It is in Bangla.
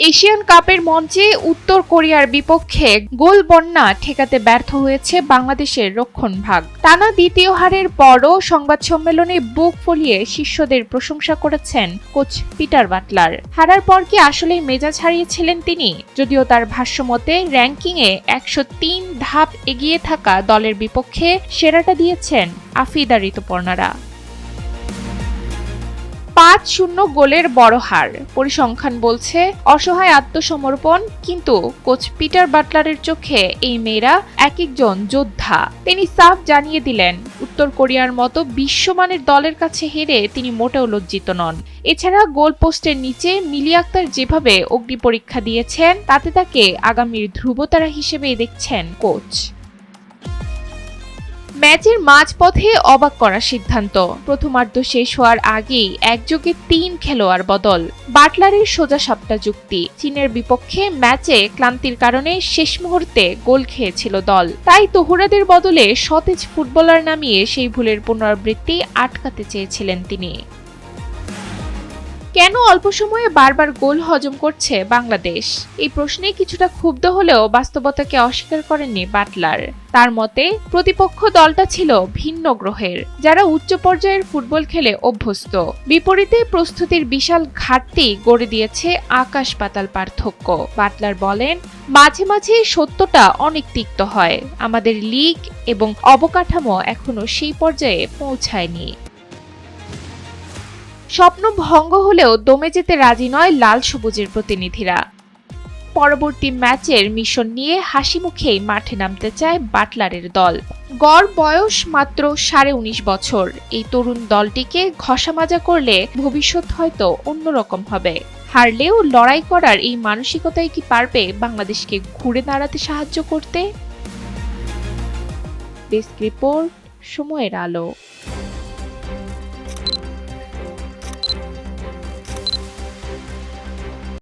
এশিয়ান কাপের মঞ্চে উত্তর কোরিয়ার বিপক্ষে গোল বন্যা ঠেকাতে ব্যর্থ হয়েছে বাংলাদেশের রক্ষণভাগ। টানা দ্বিতীয় হারের পরও সংবাদ সম্মেলনে বুক ফুলিয়ে শিষ্যদের প্রশংসা করেছেন কোচ পিটার বাটলার। হারার পর কি আসলেই মেজাজ হারিয়েছিলেন তিনি? যদিও তার ভাষ্যমতে র্যাঙ্কিংয়ে ১০৩ ধাপ এগিয়ে থাকা দলের বিপক্ষে সেরাটা দিয়েছেন আফিদা ঋতুপর্ণারা। ৫-০ গোলের বড় হার, পরিসংখ্যান বলছে অসহায় আত্মসমর্পণ, কিন্তু কোচ পিটার বাটলারের চোখে এই মেয়েরা এক একজন যোদ্ধা। তিনি সাফ জানিয়ে দিলেন, উত্তর কোরিয়ার মতো বিশ্বমানের দলের কাছে হেরে তিনি মোটেও লজ্জিত নন। এছাড়া গোল পোস্টের নিচে মিলি আক্তার যেভাবে অগ্নি পরীক্ষা দিয়েছেন, তাতে তাকে আগামীর ধ্রুবতারা হিসেবেই দেখছেন কোচ। ম্যাচের মাঝপথে অবাক করার সিদ্ধান্ত, প্রথমার্ধ শেষ হওয়ার আগেই একযোগে ৩ খেলোয়াড় বদল। বাটলারের সোজা সাপটা যুক্তি, চীনের বিপক্ষে ম্যাচে ক্লান্তির কারণে শেষ মুহূর্তে গোল খেয়েছিল দল, তাই তহুরাদের বদলে সতেজ ফুটবলার নামিয়ে সেই ভুলের পুনরাবৃত্তি আটকাতে চেয়েছিলেন তিনি। কেন অল্প সময়ে বারবার গোল হজম করছে বাংলাদেশ? এই প্রশ্নে কিছুটা ক্ষুব্ধ হলেও বাস্তবতাকে অস্বীকার করেননি বাটলার। তার মতে, প্রতিপক্ষ দলটা ছিল ভিন্ন গ্রহের, যারা উচ্চ পর্যায়ের ফুটবল খেলে অভ্যস্ত। বিপরীতে প্রস্তুতির বিশাল ঘাটতি গড়ে দিয়েছে আকাশ পাতাল পার্থক্য। বাটলার বলেন, মাঝে মাঝে সত্যটা অনেক তিক্ত হয়। আমাদের লিগ এবং অবকাঠামো এখনো সেই পর্যায়ে পৌঁছায়নি। স্বপ্ন ভঙ্গ হলেও দমে যেতে রাজি নয় লাল সবুজের প্রতিনিধিরা। পরবর্তী ম্যাচের মিশন নিয়ে হাসি মুখেই মাঠে নামতে চায় বাটলারের দল। গড় বয়স মাত্র ১৯.৫ বছর। এই তরুণ দলটিকে ঘষা মাজা করলে ভবিষ্যৎ হয়তো অন্যরকম হবে। হারলেও লড়াই করার এই মানসিকতাই কি পারবে বাংলাদেশকে ঘুরে দাঁড়াতে সাহায্য করতে? ডেস্ক রিপোর্ট, সময়ের আলো।